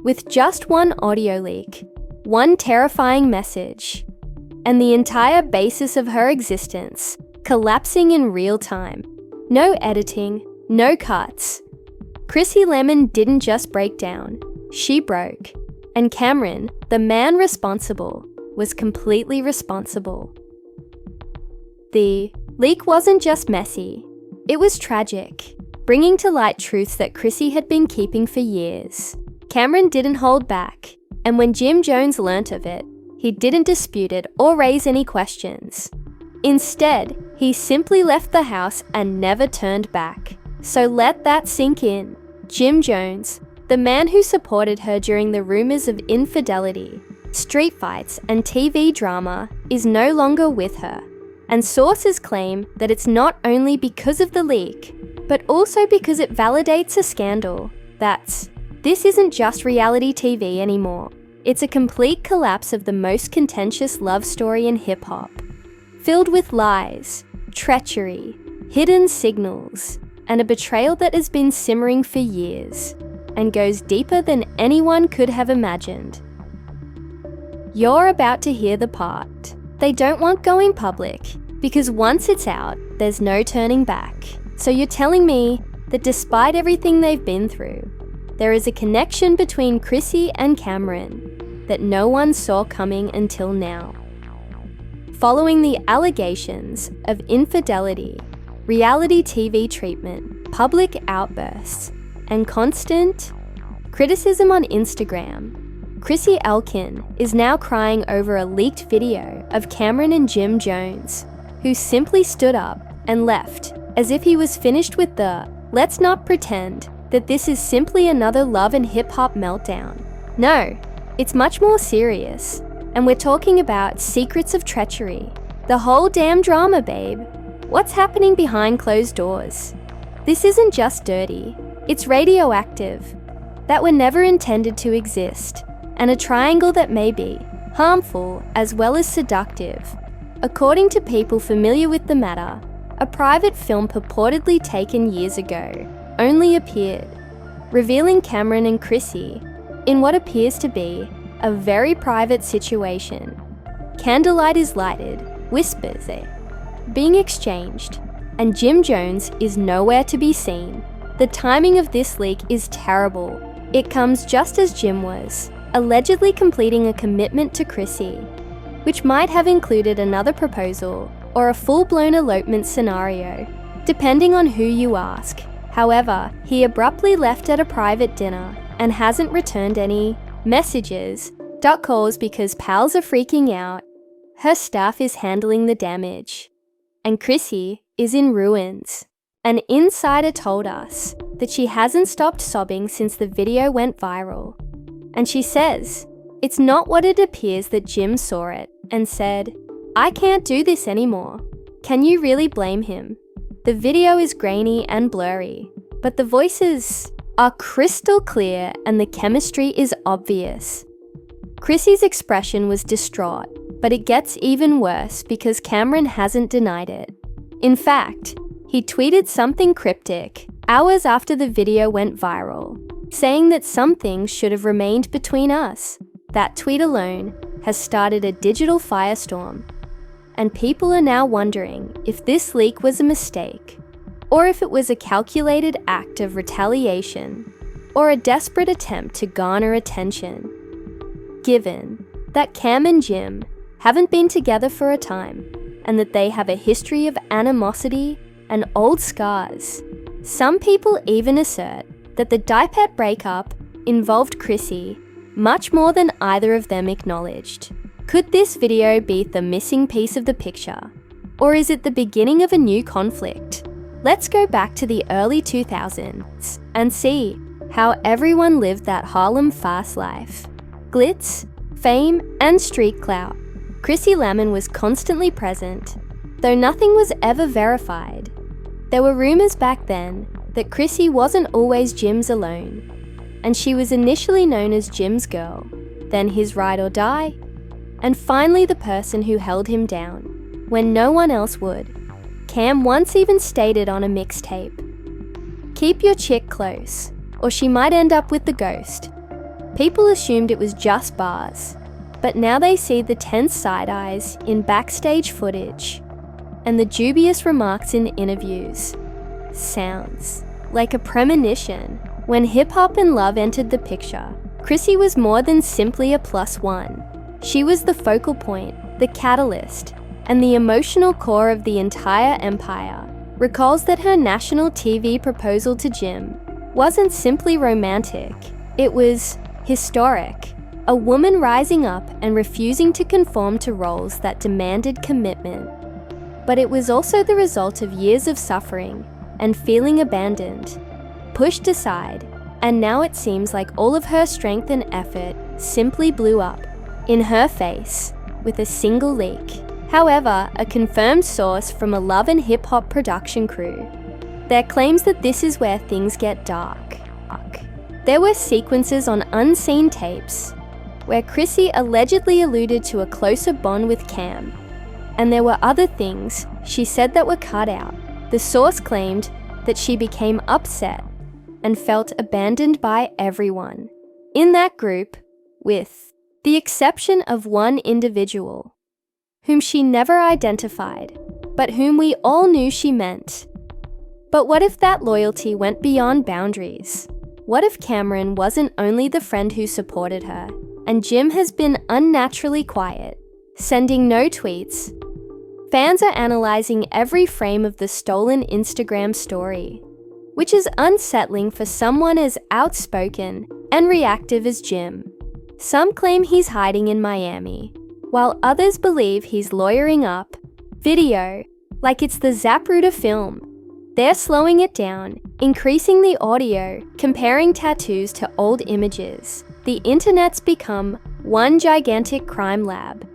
with just one audio leak, one terrifying message, and the entire basis of her existence collapsing in real time. No editing, no cuts. Chrissy Lemon didn't just break down, she broke. And Camron, the man responsible, was completely responsible. The leak wasn't just messy, it was tragic, bringing to light truths that Chrissy had been keeping for years. Camron didn't hold back, and when Jim Jones learnt of it, he didn't dispute it or raise any questions. Instead, he simply left the house and never turned back. So let that sink in. Jim Jones, the man who supported her during the rumors of infidelity, street fights, and TV drama, is no longer with her. And sources claim that it's not only because of the leak, but also because it validates a scandal. This isn't just reality TV anymore. It's a complete collapse of the most contentious love story in hip-hop, filled with lies, treachery, hidden signals, and a betrayal that has been simmering for years and goes deeper than anyone could have imagined. You're about to hear the part they don't want going public, because once it's out, there's no turning back. So you're telling me that despite everything they've been through, there is a connection between Chrissy and Camron that no one saw coming until now. Following the allegations of infidelity, reality TV treatment, public outbursts, and constant criticism on Instagram, Chrissy Elkin is now crying over a leaked video of Camron and Jim Jones, who simply stood up and left as if he was finished with the "let's not pretend that this is simply another love and hip-hop meltdown." No, it's much more serious, and we're talking about secrets of treachery. The whole damn drama, babe. What's happening behind closed doors? This isn't just dirty, it's radioactive, that were never intended to exist, and a triangle that may be harmful as well as seductive. According to people familiar with the matter, a private film purportedly taken years ago only appeared, revealing Camron and Chrissy in what appears to be a very private situation. Candlelight is lighted, whispers being exchanged, and Jim Jones is nowhere to be seen. The timing of this leak is terrible. It comes just as Jim was allegedly completing a commitment to Chrissy, which might have included another proposal or a full-blown elopement scenario, depending on who you ask. However, he abruptly left at a private dinner and hasn't returned any messages, duck calls because pals are freaking out. Her staff is handling the damage, and Chrissy is in ruins. An insider told us that she hasn't stopped sobbing since the video went viral. And she says, it's not what it appears that Jim saw it and said, "I can't do this anymore." Can you really blame him? The video is grainy and blurry, but the voices are crystal clear and the chemistry is obvious. Chrissy's expression was distraught, but it gets even worse because Camron hasn't denied it. In fact, he tweeted something cryptic hours after the video went viral, saying that some things should have remained between us. That tweet alone has started a digital firestorm, and people are now wondering if this leak was a mistake, or if it was a calculated act of retaliation, or a desperate attempt to garner attention. Given that Cam and Jim haven't been together for a time, and that they have a history of animosity and old scars, some people even assert that the Dipset breakup involved Chrissy much more than either of them acknowledged. Could this video be the missing piece of the picture? Or is it the beginning of a new conflict? Let's go back to the early 2000s and see how everyone lived that Harlem fast life. Glitz, fame, and street clout. Chrissy Lemon was constantly present, though nothing was ever verified. There were rumors back then that Chrissy wasn't always Jim's alone, and she was initially known as Jim's girl, then his ride or die, and finally the person who held him down when no one else would. Cam once even stated on a mixtape, "Keep your chick close, or she might end up with the ghost." People assumed it was just bars, but now they see the tense side-eyes in backstage footage and the dubious remarks in interviews. Sounds like a premonition. When hip-hop and love entered the picture, Chrissy was more than simply a plus one. She was the focal point, the catalyst, and the emotional core of the entire empire. Recalls that her national TV proposal to Jim wasn't simply romantic, it was historic. A woman rising up and refusing to conform to roles that demanded commitment. But it was also the result of years of suffering and feeling abandoned, pushed aside, and now it seems like all of her strength and effort simply blew up in her face with a single leak. However, a confirmed source from a Love and Hip Hop production crew there claims that this is where things get dark. There were sequences on unseen tapes where Chrissy allegedly alluded to a closer bond with Cam, and there were other things she said that were cut out. The source claimed that she became upset and felt abandoned by everyone in that group, with the exception of one individual, whom she never identified, but whom we all knew she meant. But what if that loyalty went beyond boundaries? What if Camron wasn't only the friend who supported her, and Jim has been unnaturally quiet, sending no tweets? Fans are analyzing every frame of the stolen Instagram story, which is unsettling for someone as outspoken and reactive as Jim. Some claim he's hiding in Miami, while others believe he's lawyering up video like it's the Zapruder film. They're slowing it down, increasing the audio, comparing tattoos to old images. The internet's become one gigantic crime lab,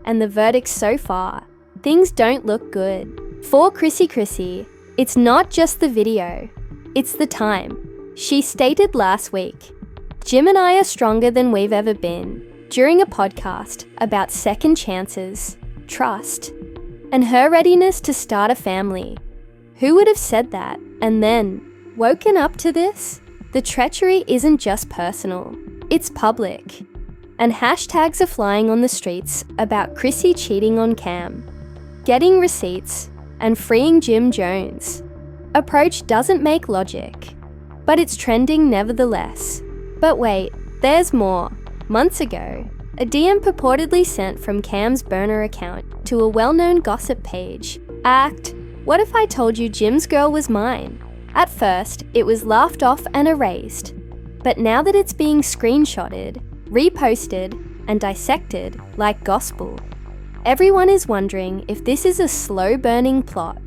and the verdict so far, things don't look good. For Chrissy, it's not just the video, it's the time. She stated last week, "Jim and I are stronger than we've ever been," during a podcast about second chances, trust, and her readiness to start a family. Who would have said that? And then, woken up to this? The treachery isn't just personal, it's public. And hashtags are flying on the streets about Chrissy cheating on Cam, getting receipts, and freeing Jim Jones. Approach doesn't make logic, but it's trending nevertheless. But wait, there's more. Months ago, a DM purportedly sent from Cam's burner account to a well-known gossip page. What if I told you Jim's girl was mine? At first, it was laughed off and erased. But now that it's being screenshotted, reposted, and dissected like gospel, everyone is wondering if this is a slow-burning plot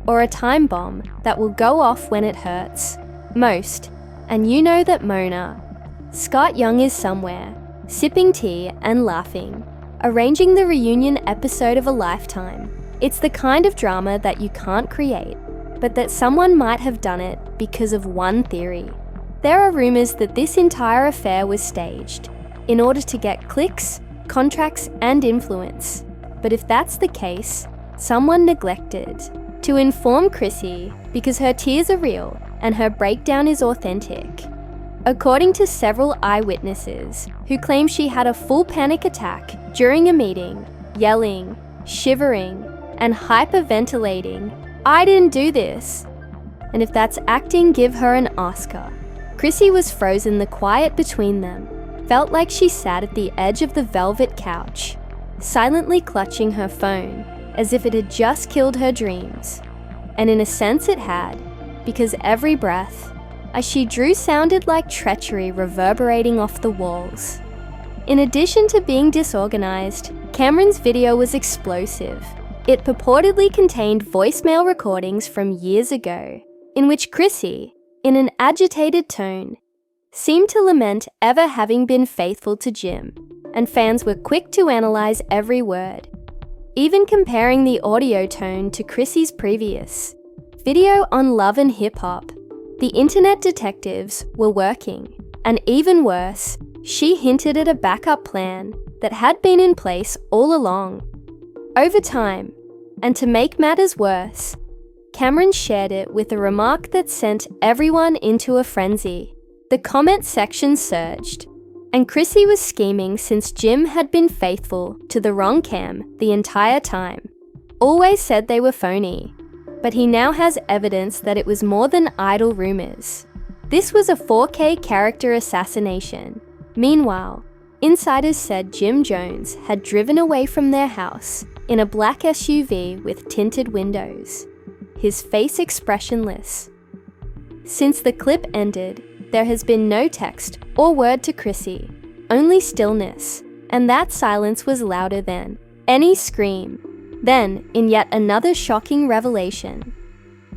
or a time bomb that will go off when it hurts most. And you know that Mona, Scott Young, is somewhere, sipping tea and laughing, arranging the reunion episode of a lifetime. It's the kind of drama that you can't create, but that someone might have done it because of one theory. There are rumors that this entire affair was staged in order to get clicks, contracts, and influence. But if that's the case, someone neglected to inform Chrissy because her tears are real and her breakdown is authentic. According to several eyewitnesses who claim she had a full panic attack during a meeting, yelling, shivering, and hyperventilating, "I didn't do this." And if that's acting, give her an Oscar. Chrissy was frozen the quiet between them, felt like she sat at the edge of the velvet couch, silently clutching her phone as if it had just killed her dreams. And in a sense it had, because every breath, as she drew, sounded like treachery reverberating off the walls. In addition to being disorganized, Camron's video was explosive. It purportedly contained voicemail recordings from years ago, in which Chrissy, in an agitated tone, seemed to lament ever having been faithful to Jim, and fans were quick to analyze every word, even comparing the audio tone to Chrissy's previous video on Love and Hip Hop. The internet detectives were working, and even worse, she hinted at a backup plan that had been in place all along. Over time, and to make matters worse, Camron shared it with a remark that sent everyone into a frenzy. The comment section surged. And Chrissy was scheming since Jim had been faithful to the wrong Cam the entire time. Always said they were phony, but he now has evidence that it was more than idle rumors. This was a 4K character assassination. Meanwhile, insiders said Jim Jones had driven away from their house in a black SUV with tinted windows, his face expressionless. Since the clip ended, there has been no text or word to Chrissy, only stillness, and that silence was louder than any scream. Then, in yet another shocking revelation,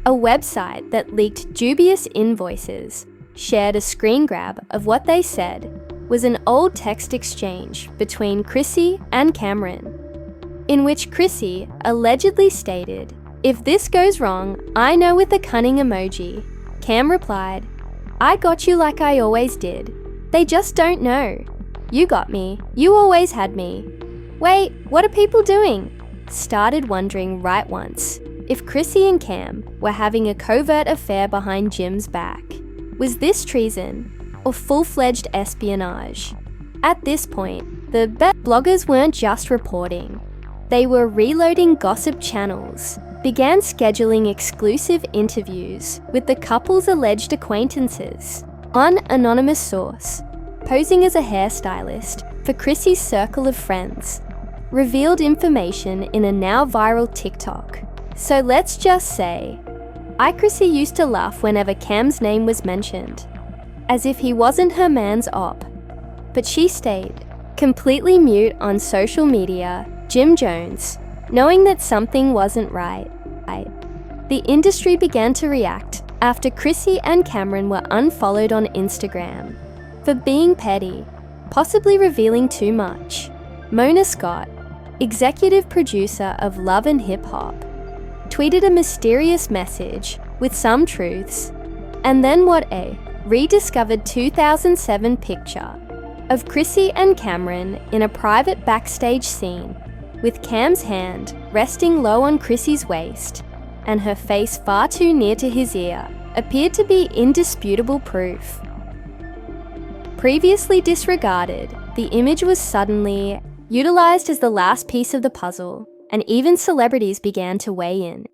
a website that leaked dubious invoices shared a screen grab of what they said was an old text exchange between Chrissy and Camron, in which Chrissy allegedly stated, "If this goes wrong, I know," with a cunning emoji. Cam replied, "I got you like I always did. They just don't know. You got me. You always had me. Wait, what are people doing?" Started wondering right once if Chrissy and Cam were having a covert affair behind Jim's back. Was this treason or full-fledged espionage? At this point, the bloggers weren't just reporting. They were reloading gossip channels, began scheduling exclusive interviews with the couple's alleged acquaintances. One anonymous source, posing as a hairstylist for Chrissy's circle of friends, revealed information in a now viral TikTok. So let's just say, Chrissy used to laugh whenever Cam's name was mentioned, as if he wasn't her man's op. But she stayed completely mute on social media. Jim Jones, knowing that something wasn't right. The industry began to react after Chrissy and Camron were unfollowed on Instagram for being petty, possibly revealing too much. Mona Scott, executive producer of Love and Hip Hop, tweeted a mysterious message with some truths, and then what a rediscovered 2007 picture of Chrissy and Camron in a private backstage scene, with Cam's hand resting low on Chrissy's waist and her face far too near to his ear, appeared to be indisputable proof. Previously disregarded, the image was suddenly utilized as the last piece of the puzzle, and even celebrities began to weigh in.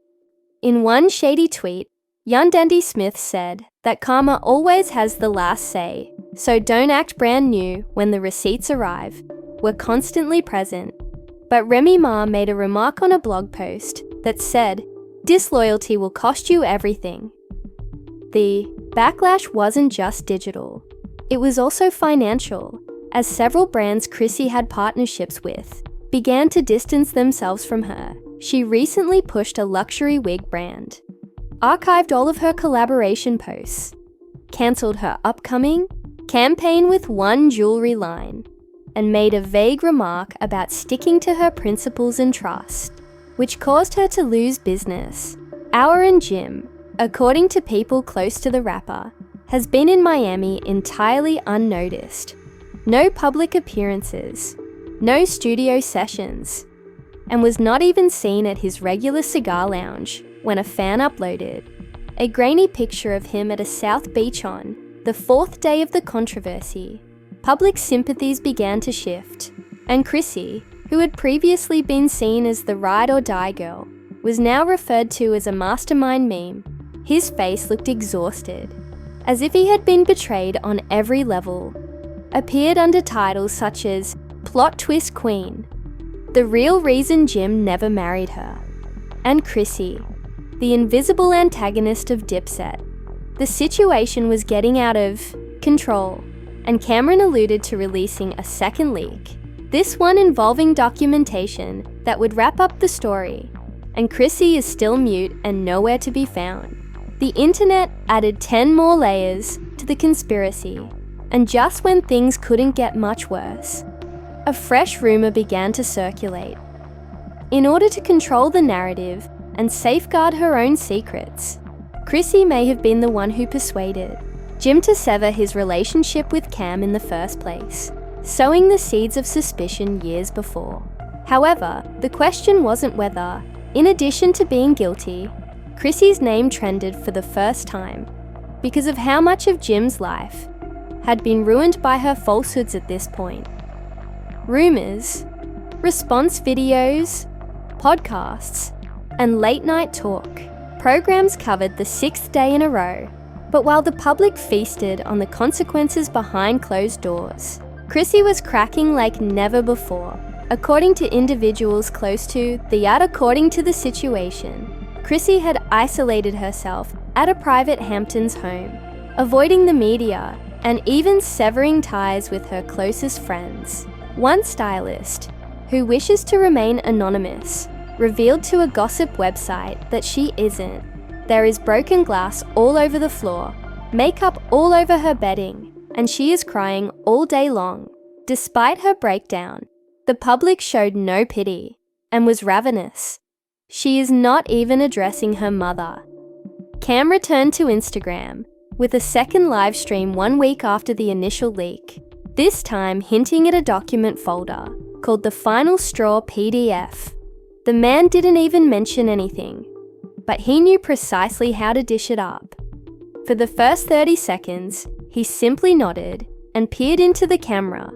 In one shady tweet, Young Dandy Smith said that karma always has the last say, so don't act brand new when the receipts arrive. We're constantly present. But Remy Ma made a remark on a blog post that said, "Disloyalty will cost you everything." The backlash wasn't just digital. It was also financial, as several brands Chrissy had partnerships with began to distance themselves from her. She recently pushed a luxury wig brand, archived all of her collaboration posts, cancelled her upcoming campaign with one jewelry line, and made a vague remark about sticking to her principles and trust, which caused her to lose business. Our and Jim, according to people close to the rapper, has been in Miami entirely unnoticed. No public appearances, no studio sessions, and was not even seen at his regular cigar lounge when a fan uploaded a grainy picture of him at a South Beach on the fourth day of the controversy. Public sympathies began to shift, and Chrissy, who had previously been seen as the ride-or-die girl, was now referred to as a mastermind meme. His face looked exhausted, as if he had been betrayed on every level. Appeared under titles such as Plot Twist Queen, the real reason Jim never married her, and Chrissy, the invisible antagonist of Dipset. The situation was getting out of control, and Camron alluded to releasing a second leak, this one involving documentation that would wrap up the story, and Chrissy is still mute and nowhere to be found. The internet added 10 more layers to the conspiracy, and just when things couldn't get much worse, a fresh rumor began to circulate. In order to control the narrative and safeguard her own secrets, Chrissy may have been the one who persuaded Jim to sever his relationship with Cam in the first place, sowing the seeds of suspicion years before. However, the question wasn't whether, in addition to being guilty, Chrissy's name trended for the first time, because of how much of Jim's life had been ruined by her falsehoods at this point. Rumors, response videos, podcasts, and late-night talk programs covered the 6th day in a row. But while the public feasted on the consequences behind closed doors, Chrissy was cracking like never before. According to individuals close to the yacht, according to the situation, Chrissy had isolated herself at a private Hamptons home, avoiding the media and even severing ties with her closest friends. One stylist, who wishes to remain anonymous, revealed to a gossip website that she isn't. There is broken glass all over the floor, makeup all over her bedding, and she is crying all day long. Despite her breakdown, the public showed no pity and was ravenous. She is not even addressing her mother. Cam returned to Instagram with a second live stream 1 week after the initial leak, this time hinting at a document folder called the Final Straw PDF. The man didn't even mention anything, but he knew precisely how to dish it up. For the first 30 seconds, he simply nodded and peered into the camera,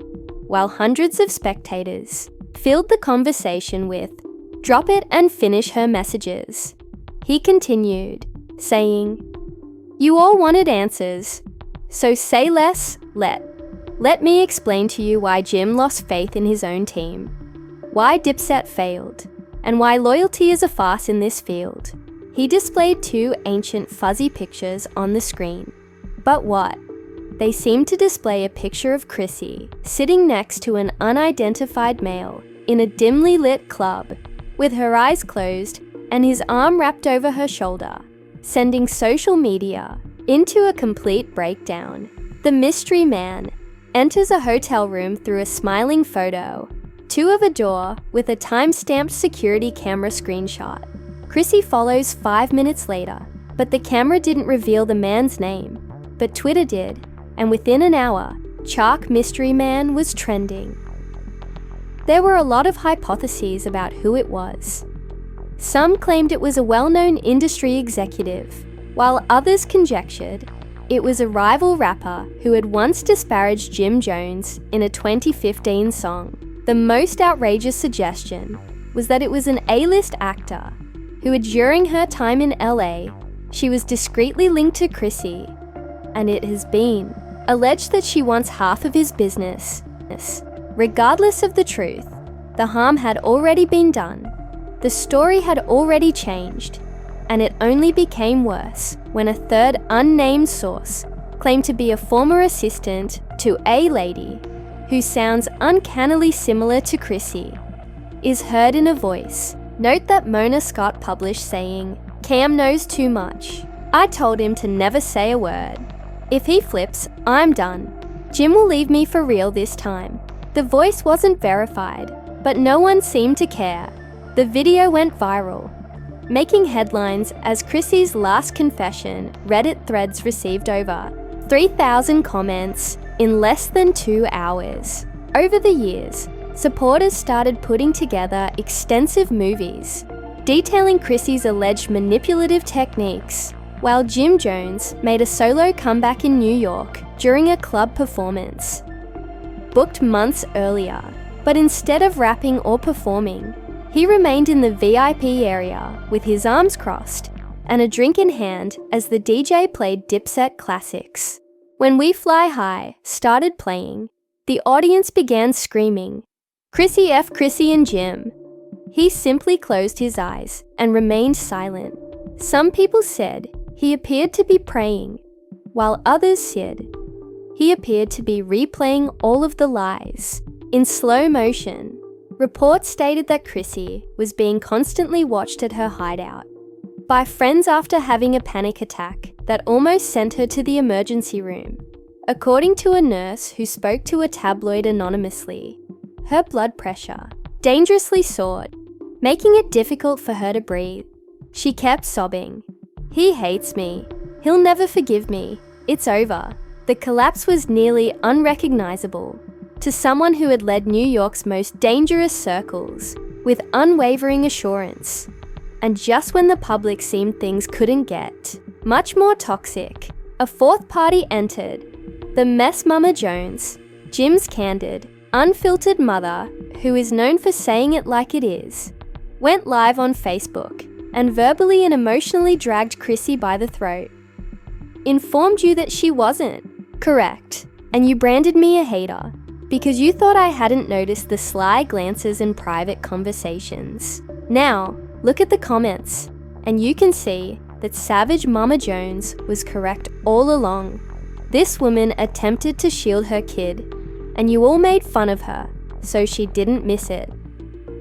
while hundreds of spectators filled the conversation with, "Drop it and finish her messages." He continued, saying, "You all wanted answers, so say less, let me explain to you why Jim lost faith in his own team, why Dipset failed, and why loyalty is a farce in this field." He displayed 2 ancient fuzzy pictures on the screen. But what? They seemed to display a picture of Chrissy sitting next to an unidentified male in a dimly lit club, with her eyes closed and his arm wrapped over her shoulder, sending social media into a complete breakdown. The mystery man enters a hotel room through a smiling photo, 2 of a door with a time-stamped security camera screenshot. Chrissy follows 5 minutes later, but the camera didn't reveal the man's name, but Twitter did, and within an hour, Chalk Mystery Man was trending. There were a lot of hypotheses about who it was. Some claimed it was a well-known industry executive, while others conjectured it was a rival rapper who had once disparaged Jim Jones in a 2015 song. The most outrageous suggestion was that it was an A-list actor who, during her time in LA, she was discreetly linked to Chrissy, and it has been alleged that she wants half of his business. Regardless of the truth, the harm had already been done. The story had already changed, and it only became worse when a third unnamed source claimed to be a former assistant to a lady who sounds uncannily similar to Chrissy, is heard in a voice. Note that Mona Scott published saying, "Cam knows too much. I told him to never say a word. If he flips, I'm done. Jim will leave me for real this time." The voice wasn't verified, but no one seemed to care. The video went viral, making headlines as Chrissy's last confession. Reddit threads received over 3,000 comments in less than 2 hours. Over the years, supporters started putting together extensive movies detailing Chrissy's alleged manipulative techniques, while Jim Jones made a solo comeback in New York during a club performance, booked months earlier. But instead of rapping or performing, he remained in the VIP area with his arms crossed and a drink in hand as the DJ played Dipset classics. When We Fly High started playing, the audience began screaming, "Chrissy F. Chrissy and Jim." He simply closed his eyes and remained silent. Some people said he appeared to be praying, while others said he appeared to be replaying all of the lies in slow motion. Reports stated that Chrissy was being constantly watched at her hideout by friends after having a panic attack that almost sent her to the emergency room. According to a nurse who spoke to a tabloid anonymously, her blood pressure dangerously soared, making it difficult for her to breathe. She kept sobbing, "He hates me. He'll never forgive me. It's over." The collapse was nearly unrecognizable to someone who had led New York's most dangerous circles with unwavering assurance. And just when the public seemed things couldn't get much more toxic, a fourth party entered, The Mess Mama Jones, Jim's candid, unfiltered mother, who is known for saying it like it is, went live on Facebook and verbally and emotionally dragged Chrissy by the throat. Informed you that she wasn't correct, and you branded me a hater because you thought I hadn't noticed the sly glances in private conversations. Now, look at the comments, and you can see that Savage Mama Jones was correct all along. This woman attempted to shield her kid, and you all made fun of her, so she didn't miss it.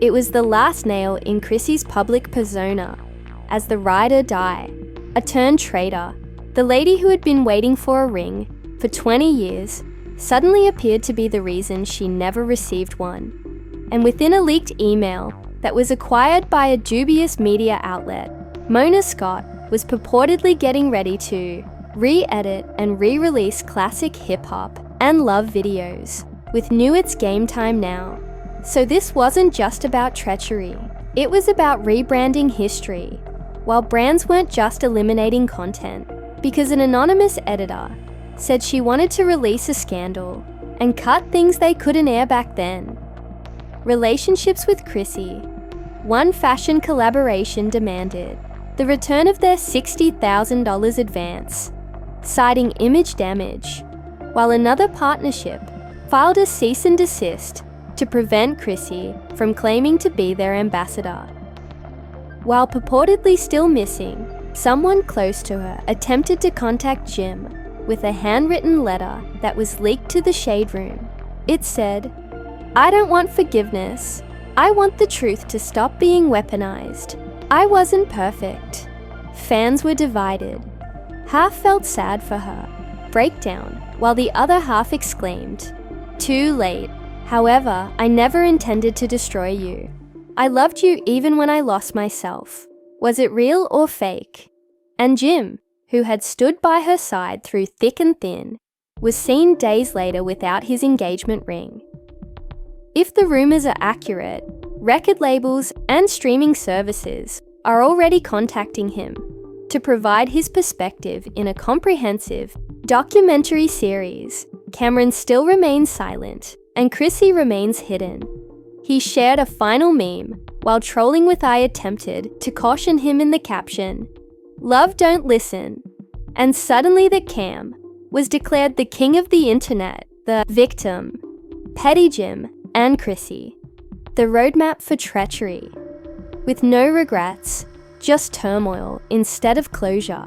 It was the last nail in Chrissy's public persona as the ride or die, a turned traitor. The lady who had been waiting for a ring for 20 years suddenly appeared to be the reason she never received one. And within a leaked email that was acquired by a dubious media outlet, Mona Scott was purportedly getting ready to re-edit and re-release classic hip-hop and love videos with new It's Game Time Now. So this wasn't just about treachery, it was about rebranding history, while brands weren't just eliminating content, because an anonymous editor said she wanted to release a scandal and cut things they couldn't air back then. Relationships with Chrissy. One fashion collaboration demanded the return of their $60,000 advance, citing image damage, while another partnership filed a cease and desist to prevent Chrissy from claiming to be their ambassador. While purportedly still missing, someone close to her attempted to contact Jim with a handwritten letter that was leaked to the Shade Room. It said, "I don't want forgiveness. I want the truth to stop being weaponized. I wasn't perfect." Fans were divided. Half felt sad for her, breakdown, while the other half exclaimed, "Too late. However, I never intended to destroy you. I loved you even when I lost myself. Was it real or fake?" And Jim, who had stood by her side through thick and thin, was seen days later without his engagement ring. If the rumors are accurate, record labels and streaming services are already contacting him to provide his perspective in a comprehensive documentary series. Camron still remains silent, and Chrissy remains hidden. He shared a final meme while trolling with I attempted to caution him in the caption, "Love don't listen." And suddenly the Cam was declared the king of the internet, the victim, Petty Jim and Chrissy. The roadmap for treachery. With no regrets, just turmoil instead of closure.